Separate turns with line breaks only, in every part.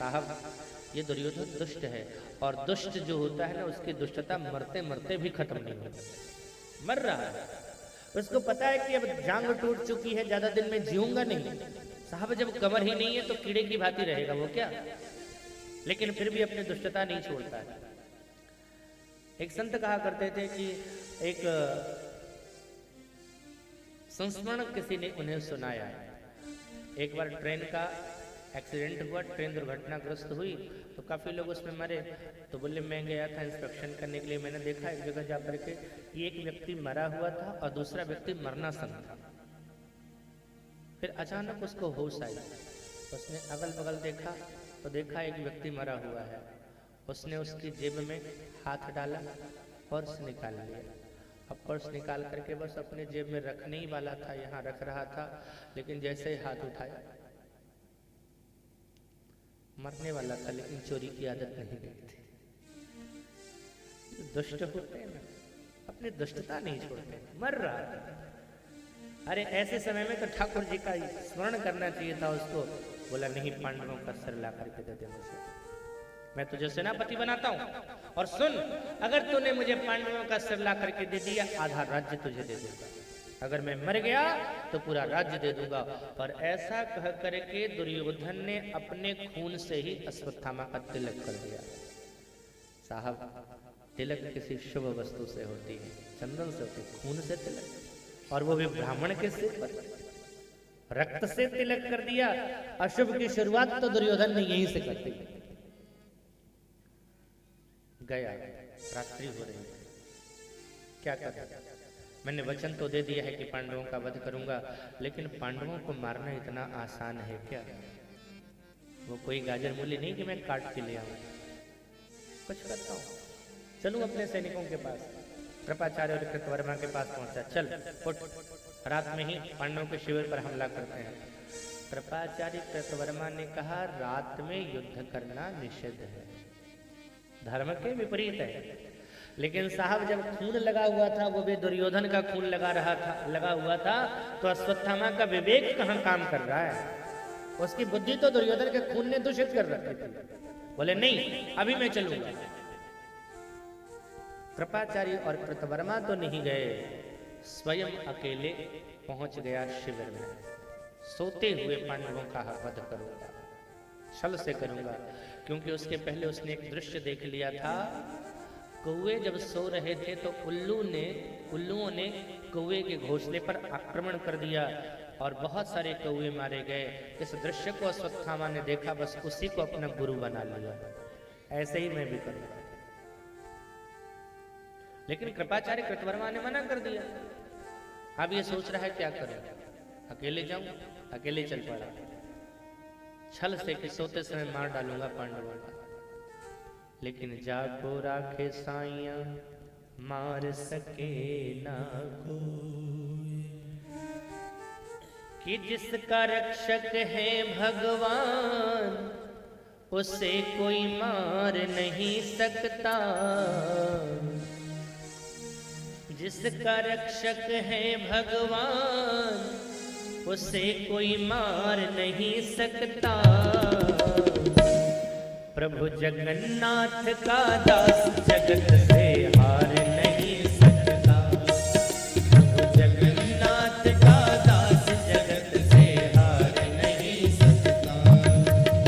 साहब ये दुर्योधन दुष्ट है, और दुष्ट जो होता है ना उसकी दुष्टता मरते मरते भी खत्म नहीं होती, मर रहा है, उसको पता है कि अब जांग टूट चुकी है, ज्यादा दिन में जीऊंगा नहीं। साहब जब कमर ही नहीं है तो कीड़े की भांति रहेगा वो क्या, लेकिन फिर भी अपनी दुष्टता नहीं छोड़ता है। एक संत कहा करते थे कि एक संस्मरण किसी ने उन्हें सुनाया, एक बार ट्रेन का एक्सीडेंट हुआ, ट्रेन दुर्घटनाग्रस्त हुई तो काफ़ी लोग उसमें मरे। तो बोले मैं गया था इंस्पेक्शन करने के लिए, मैंने देखा एक जगह जा करके कि एक व्यक्ति मरा हुआ था और दूसरा व्यक्ति मरना संग था। फिर अचानक उसको होश आई, उसने अगल बगल देखा तो देखा एक व्यक्ति मरा हुआ है। उसने उसकी जेब में हाथ डाला, पर्स निकाल लिया। अब पर्स निकाल करके बस अपने जेब में रखने ही वाला था, यहाँ रख रहा था, लेकिन जैसे ही हाथ उठाया मरने वाला था, लेकिन चोरी की आदत नहीं गई थी। दुष्ट होते हैं ना, अपनी दुष्टता नहीं छोड़ते, मर रहा था। अरे ऐसे समय में तो ठाकुर जी का स्मरण करना चाहिए था उसको। बोला नहीं, पांडवों का सिर ला करके दे दे मुझे, मैं तुझे सेनापति बनाता हूँ, और सुन अगर तूने मुझे पांडवों का सिर ला करके दे दिया आधा राज्य तुझे दे दूंगा, अगर मैं मर गया तो पूरा राज्य दे दूंगा। और ऐसा कह करके दुर्योधन ने अपने खून से ही अश्वत्थामा का तिलक कर दिया। साहब तिलक किसी शुभ वस्तु से होती है, चंदन से होती, खून से तिलक, और वो भी ब्राह्मण के सिर पर रक्त से तिलक कर दिया। अशुभ की शुरुआत तो दुर्योधन ने यहीं से कर दी। गया, रात्रि हो रही, क्या कर, मैंने वचन तो दे दिया है कि पांडवों का वध करूंगा, लेकिन पांडवों को मारना इतना आसान है क्या? वो कोई गाजर मूली नहीं कि मैं काट के ले आऊं, कुछ करता हूं, चलूं अपने सैनिकों के पास। कृपाचार्य और कृतवर्मा के पास पहुंचा, चल उठ, रात में ही पांडवों के शिविर पर हमला करते हैं। कृपाचार्य कृतवर्मा ने कहा रात में युद्ध करना निषिद्ध है, धर्म के विपरीत है। लेकिन साहब जब खून लगा हुआ था, वो भी दुर्योधन का खून लगा हुआ था, तो अश्वत्थामा का विवेक कहां काम कर रहा है? उसकी बुद्धि तो दुर्योधन के खून ने दूषित कर रखी थी। बोले नहीं, अभी मैं चलूंगा। कृपाचार्य और कृतवर्मा तो नहीं गए, स्वयं अकेले पहुंच गया शिविर में। सोते हुए पांडवों का वध करूंगा, छल से करूंगा, क्योंकि उसके पहले उसने एक दृश्य देख लिया था। कौवे जब सो रहे थे तो उल्लुओं ने कौवे के घोंसले पर आक्रमण कर दिया और बहुत सारे कौवे मारे गए। इस दृश्य को अश्वत्थामा ने देखा, बस उसी को अपना गुरु बना लिया, ऐसे ही मैं भी करूंगा। लेकिन कृपाचार्य कृतवर्मा ने मना कर दिया। अब ये सोच रहा है क्या करूं, अकेले जाऊं, अकेले चल पड़ा, छल से कि सोते समय मार डालूंगा पांडवों का। लेकिन जाको राखे साइया मार सके ना कोई, कि जिसका रक्षक है भगवान उसे कोई मार नहीं सकता, जिसका रक्षक है भगवान उसे कोई मार नहीं सकता। प्रभु जगन्नाथ का दास जगत से हार नहीं सकता, प्रभु जगन्नाथ का दास जगत से हार नहीं सकता।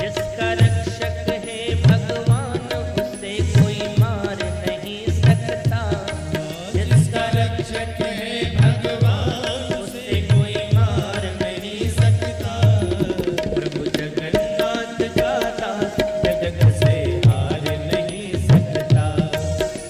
जिसका रक्षक है भगवान उसे कोई मार नहीं सकता, जिसका रक्षक है भगवान उसे कोई मार नहीं सकता। प्रभु जगन्नाथ का दास जगत से हार नहीं सकता,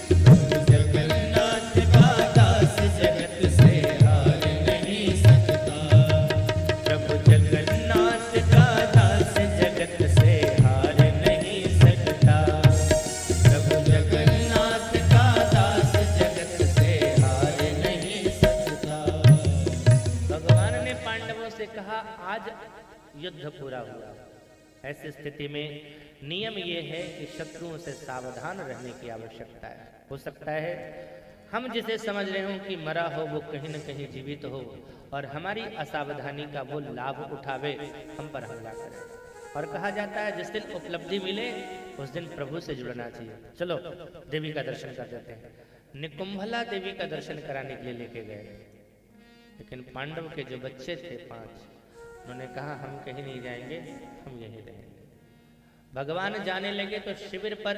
प्रभु जगन्नाथ का दास जगत से हार नहीं सकता, प्रभु जगन्नाथ का दास जगत से हार नहीं सकता, प्रभु जगन्नाथ का दास जगत से हार नहीं सकता। भगवान ने पांडवों से कहा आज युद्ध पूरा हुआ। ऐसी स्थिति में नियम यह है कि शत्रुओं से सावधान रहने की आवश्यकता है। हो सकता है हम जिसे समझ रहे हो कि मरा हो वो कहीं न कहीं जीवित हो और हमारी असावधानी का वो लाभ उठावे, हम पर हमला करे। और कहा जाता है जिस दिन उपलब्धि मिले उस दिन प्रभु से जुड़ना चाहिए। चलो देवी का दर्शन कर देते हैं। निकुंभला देवी का दर्शन कराने के लिए लेके गए, लेकिन पांडव के जो बच्चे थे 5, उन्होंने कहा हम कहीं नहीं जाएंगे, हम यहीं रहेंगे। भगवान जाने लगे तो शिविर पर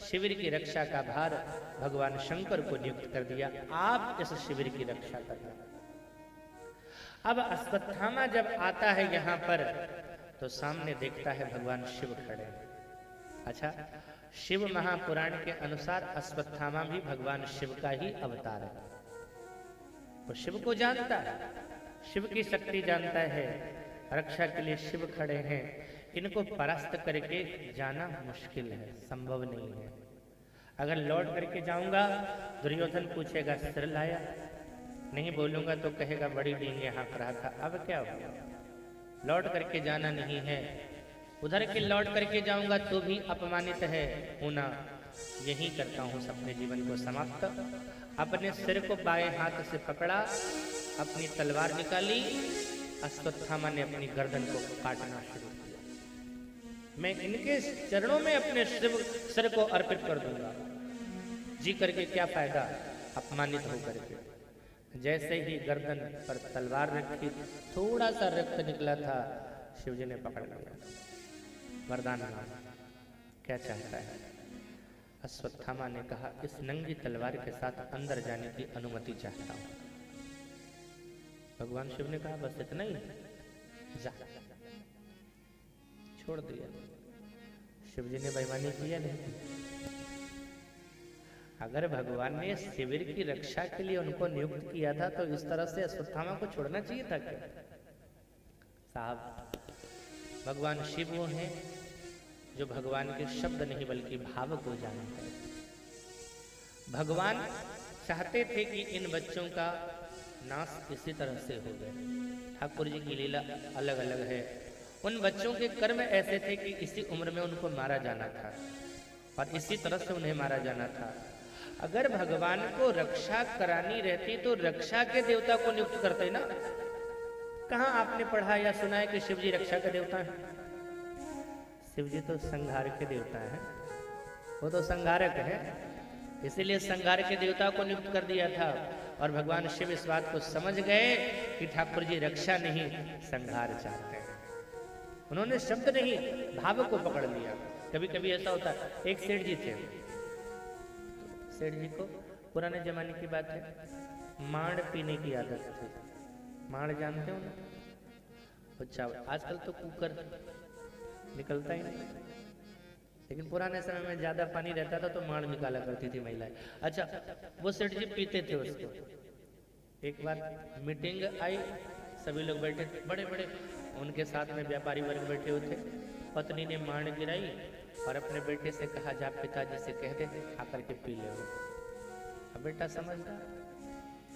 शिविर की रक्षा का भार भगवान शंकर को नियुक्त कर दिया, आप इस शिविर की रक्षा करना। अब अश्वत्थामा जब आता है यहाँ पर तो सामने देखता है भगवान शिव खड़े। अच्छा, शिव महापुराण के अनुसार अश्वत्थामा भी भगवान शिव का ही अवतार है। वो शिव को जानता है, शिव की शक्ति जानता है, रक्षा के लिए शिव खड़े हैं। इनको परास्त करके जाना मुश्किल है, संभव नहीं है। अगर लौट करके जाऊंगा दुर्योधन पूछेगा सिर लाया, नहीं बोलूंगा तो कहेगा बड़ी डींगे हाँक रहा था। अब क्या होगा, लौट करके जाना नहीं है। उधर के लौट करके जाऊंगा तो भी अपमानित है होना। यही करता हूँ अपने जीवन को समाप्त। अपने सिर को बाएं हाथ से पकड़ा, अपनी तलवार निकाली, अश्वत्थामा ने अपनी गर्दन को काटना शुरू किया। मैं इनके चरणों में अपने सिर को अर्पित कर दूंगा, जी करके क्या फायदा, अपमानित होकर के। जैसे ही गर्दन पर तलवार रखी, थोड़ा सा रक्त निकला था, शिवजी ने पकड़ लिया। वरदान मांगा, क्या चाहता है? अश्वत्थामा ने कहा इस नंगी तलवार के साथ अंदर जाने की अनुमति चाहता हूं। भगवान शिव ने कहा बस इतना ही, जा। छोड़ दिया। शिवजी ने बेईमानी किया नहीं। अगर भगवान ने शिविर की रक्षा के लिए उनको नियुक्त किया था तो इस तरह से अश्वत्थामा को छोड़ना चाहिए था क्या? साहब, भगवान शिव वो हैं जो भगवान के शब्द नहीं बल्कि भाव को जानते हैं। भगवान चाहते थे कि इन बच्चों का नाश इसी तरह से हो गए। ठाकुर जी की लीला अलग अलग है। उन बच्चों के कर्म ऐसे थे कि इसी उम्र में उनको मारा जाना था और इसी तरह से उन्हें मारा जाना था। अगर भगवान को रक्षा करानी रहती तो रक्षा के देवता को नियुक्त करते ना। कहाँ आपने पढ़ा या सुना है कि शिव जी रक्षा के देवता हैं? शिव जी तो संहार के देवता हैं, वो तो संहारक है। इसीलिए संहार के देवता को नियुक्त कर दिया था। और भगवान शिव इस बात को समझ गए कि ठाकुर जी रक्षा नहीं संहार चाहते हैं। उन्होंने शब्द नहीं भाव को पकड़ लिया। कभी कभी ऐसा होता है। एक सेठ जी थे, सेठ जी को पुराने जमाने की बात है, माड़ पीने की आदत थी। माड़ जानते हो ना? अच्छा, आजकल तो कुकर निकलता ही नहीं, लेकिन पुराने समय में ज्यादा पानी रहता था तो माड़ निकाला करती थी महिलाएं। अच्छा, वो सेठ जी पीते थे उसको। एक बार मीटिंग आई, सभी लोग बैठे, बड़े बड़े उनके साथ में व्यापारी वर्ग बैठे हुए थे। पत्नी ने माड़ गिराई और अपने बेटे से कहा जा पिताजी से कह दे आकर के पी ले। अब बेटा समझता,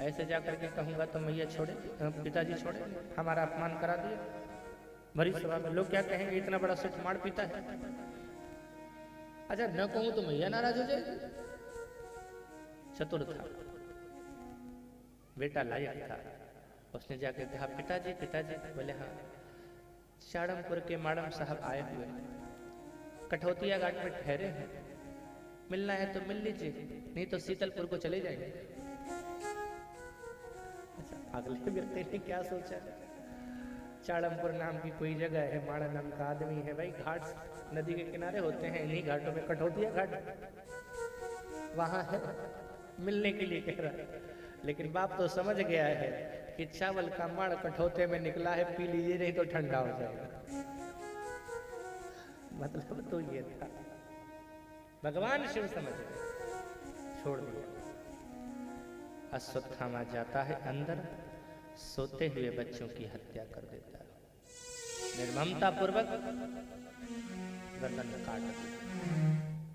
ऐसे जाकर के कहूंगा तो मैया छोड़े, पिताजी छोड़े, हमारा अपमान करा दिया भरी सभा में। लोग क्या कहेंगे, इतना बड़ा सेठ माड़ पीता है। अच्छा, न कहूं तो मैया नाराज हो जाएगी। चतुर था बेटा, लायक था। उसने जाकर कहा पिताजी पिताजी। बोले हाँ, चाड़मपुर के माड़म साहब आए हुए, कठौतिया घाट में ठहरे हैं, मिलना है तो मिल लीजिए, नहीं तो शीतलपुर को चले जाएंगे। अच्छा, अगले व्यक्ति ने क्या सोचा, चाड़मपुर नाम की कोई जगह है, माड़ा नाम का आदमी है, भाई घाट नदी के किनारे होते हैं, इन्हीं घाटों में कठौतिया घाट वहां है, मिलने के लिए कह रहा है। लेकिन बाप तो समझ गया है कि चावल का माड़ कठौते में निकला है, पी लीजिए नहीं तो ठंडा हो जाएगा। मतलब तो ये था। भगवान शिव समझ गए, छोड़ दिया। अश्वत्थामा जाता है अंदर, सोते हुए बच्चों की हत्या कर देता है। निर्ममता पूर्वक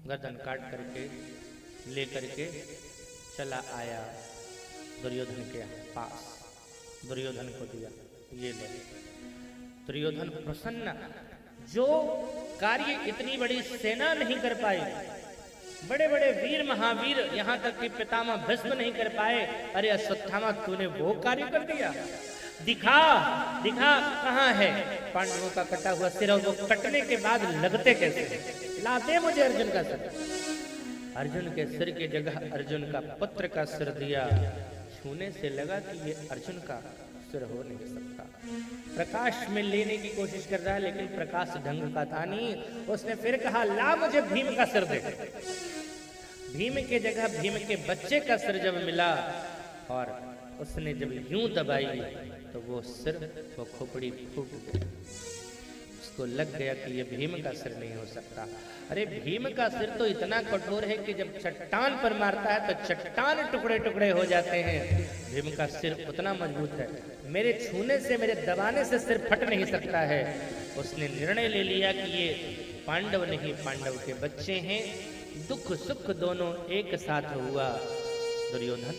गर्दन काट करके ले करके चला आया दुर्योधन के पास। दुर्योधन को दिया, ये ले। दुर्योधन प्रसन्न, जो कार्य इतनी बड़ी सेना नहीं कर पाई, बड़े बड़े वीर महावीर यहां तक कि पितामह भीष्म नहीं कर पाए, अरे अश्वत्थामा तूने वो कार्य कर दिया। दिखा दिखा कहां है, पांडवों का कटा हुआ सिर, और वो कटने के बाद लगते कैसे, लाते मुझे अर्जुन का सिर। अर्जुन के सिर की जगह अर्जुन का पुत्र का सिर दिया। छूने से लगा कि ये अर्जुन का सिर हो नहीं सकता। प्रकाश में लेने की कोशिश कर रहा है, लेकिन प्रकाश ढंग का था नहीं। उसने फिर कहा, ला मुझे भीम का सिर दे। भीम के जगह भीम के बच्चे का सिर जब मिला और उसने जब यूं दबाई तो वो सिर, वो खोपड़ी फूट गई। उसको लग गया कि ये भीम का सिर नहीं हो सकता। अरे भीम का सिर तो इतना कठोर है कि जब चट्टान पर मारता है तो चट्टान टुकड़े टुकड़े हो जाते हैं। भीम का सिर उतना मजबूत है, मेरे छूने से, मेरे दबाने से सिर फट नहीं सकता है। उसने निर्णय ले लिया कि ये पांडव नहीं, पांडव के बच्चे हैं। दुख सुख दोनों एक साथ हुआ। दुर्योधन